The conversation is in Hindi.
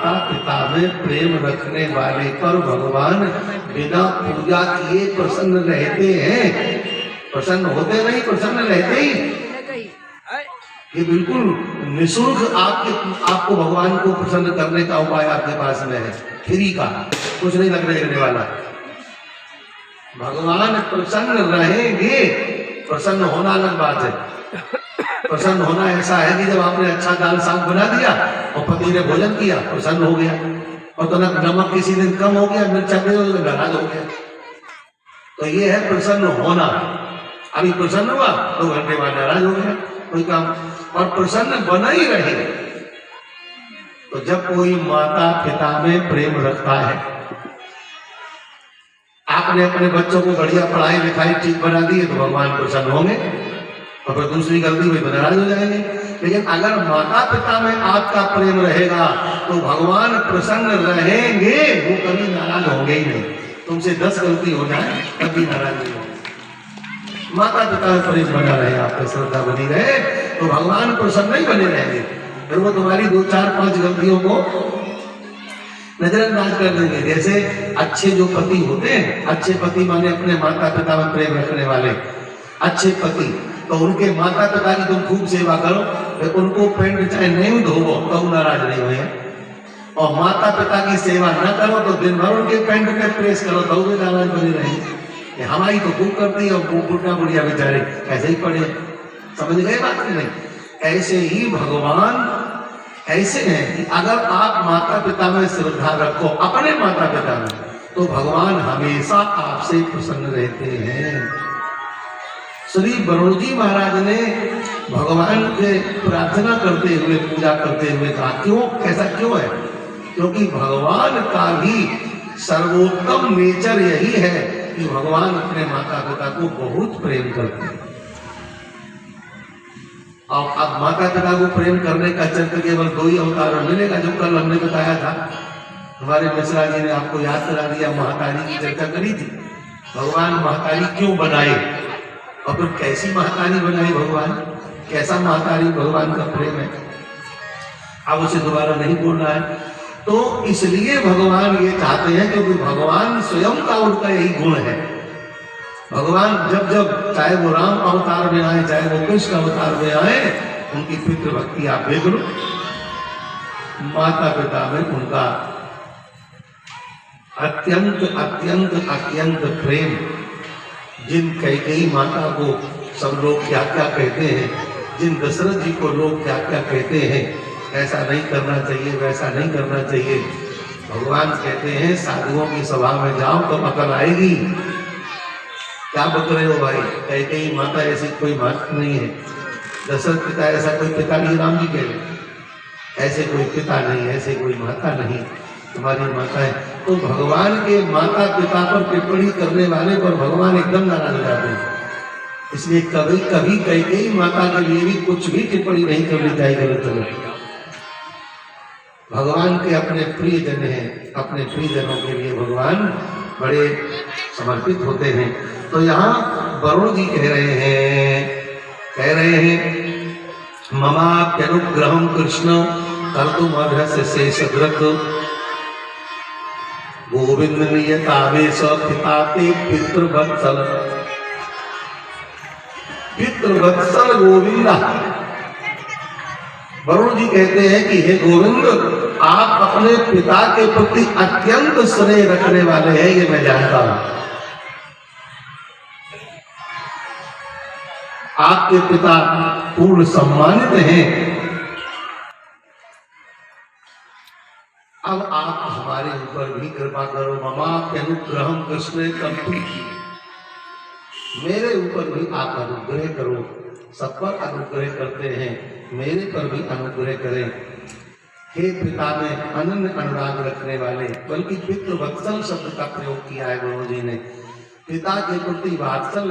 माता पिता में प्रेम रखने वाले पर भगवान बिना पूजा किए प्रसन्न रहते हैं। प्रसन्न होते नहीं, प्रसन्न रहते ही। ये बिल्कुल निःशुल्क आपको भगवान को प्रसन्न करने का उपाय आपके पास में है, फ्री का, कुछ नहीं लगने वाला। भगवान प्रसन्न रहेंगे, प्रसन्न होना अलग बात है। प्रसन्न होना ऐसा है कि जब आपने अच्छा दाल साग बना दिया और पति ने भोजन किया, प्रसन्न हो गया। और तो नमक किसी दिन कम हो गया, मिर्चा दे तो नाराज हो गया। तो ये है प्रसन्न होना। अभी प्रसन्न हुआ 2 घंटे बाद नाराज हो गया, कोई काम। और प्रसन्न बना ही रहे। तो जब कोई माता पिता में प्रेम रखता है, आपने अपने बच्चों को बढ़िया पढ़ाई लिखाई ठीक बना दी है तो भगवान प्रसन्न होंगे, और फिर दूसरी गलती हुई तो नाराज हो जाएंगे। लेकिन अगर माता पिता में आपका प्रेम रहेगा तो भगवान प्रसन्न रहेंगे, वो कभी नाराज होंगे ही नहीं। तुमसे 10 गलती हो जाए कभी नाराज नहीं होंगे। माता पिता में प्रेम बना रहे, आपकी श्रद्धा बनी रहे तो भगवान प्रसन्न ही बने रहेंगे। फिर वो तुम्हारी 2, 4, 5 गलतियों को नजरअंदाज कर देंगे। जैसे अच्छे जो पति होते हैं, अच्छे पति माने अपने माता पिता में प्रेम रखने वाले अच्छे पति, तो उनके माता पिता की तुम खूब सेवा करो, फिर उनको पेंट चाहे नहीं धोवो तो नाराज नहीं हुए। और माता पिता की सेवा न करो तो दिन भर उनके पेंट पे प्रेस करो तो भी नाराज बने रहेंगे। हमारी तो खूब करती है, और बुढ़ा बुढ़िया बेचारे ऐसे ही पड़े। समझ गए बात नहीं? ऐसे ही भगवान ऐसे हैं कि अगर आप माता पिता में श्रद्धा रखो, अपने माता पिता में, तो भगवान हमेशा आपसे प्रसन्न रहते हैं। श्री वरुण जी महाराज ने भगवान से प्रार्थना करते हुए, पूजा करते हुए कहा, क्यों, ऐसा क्यों है? क्योंकि भगवान का भी सर्वोत्तम नेचर यही है कि भगवान अपने माता पिता को बहुत प्रेम करते हैं। और अब माता पिता को प्रेम करने का चरित्र केवल 2 ही अवतार में मिलेगा, जो कल हमने बताया था। हमारे मिश्रा जी ने आपको याद करा दिया, महातारी की चर्चा करी थी। भगवान महातारी क्यों बनाए और फिर कैसी महातारी बनाई भगवान, कैसा महातारी भगवान का प्रेम है, अब उसे दोबारा नहीं बोलना है। तो इसलिए भगवान ये चाहते हैं, क्योंकि भगवान स्वयं का उनका यही गुण है। भगवान जब जब, चाहे वो राम अवतार में आए, चाहे वो कृष्ण अवतार में आए, उनकी पितृ भक्ति आप देख लो। माता पिता में उनका अत्यंत अत्यंत अत्यंत प्रेम। जिन कैकेयी माता को सब लोग क्या क्या कहते हैं, जिन दशरथ जी को लोग क्या क्या कहते हैं, ऐसा नहीं करना चाहिए, वैसा नहीं करना चाहिए, भगवान कहते हैं साधुओं की सभा में जाओ तो अकल आएगी। क्या बक रहे हो भाई? कैकेयी माता ऐसी कोई माता नहीं है। दशरथ पिता ऐसा कोई पिता नहीं, राम जी कह, ऐसे कोई पिता नहीं, ऐसे कोई माता नहीं, तुम्हारी माता है। तो भगवान के माता पिता पर टिप्पणी करने वाले पर भगवान एकदम नाराज हो जाते हैं। इसलिए कभी कभी कैकेयी माता के लिए भी कुछ भी टिप्पणी नहीं करनी चाहिए, गलत। भगवान के अपने प्रियजन हैं, अपने प्रियजनों के लिए भगवान बड़े समर्पित होते हैं। तो यहाँ वरुण जी कह रहे हैं ममाप्यनुग्रहं कृष्ण कर्तुमर्हसि शेषधृक् गोविंद नियतावेश पिता ते पितृवत्सल। पितृवत्सल गोविंद, वरुण जी कहते हैं कि हे गोविंद, आप अपने पिता के प्रति अत्यंत स्नेह रखने वाले हैं, ये मैं जानता हूं। आपके पिता पूर्ण सम्मानित हैं। अब आप हमारे ऊपर भी कृपा करो। ममाप्यनुग्रहं कृष्णे कर्तुं, मेरे ऊपर भी आप अनुग्रह करो। सब पर अनुग्रह करते हैं, मेरे पर भी अनुग्रह करें। हे पिता में अनन्य अनुराग रखने वाले, बल्कि पितृवत्सल शब्द का प्रयोग किया है गुरु जी ने। पिता के प्रति वात्सल्य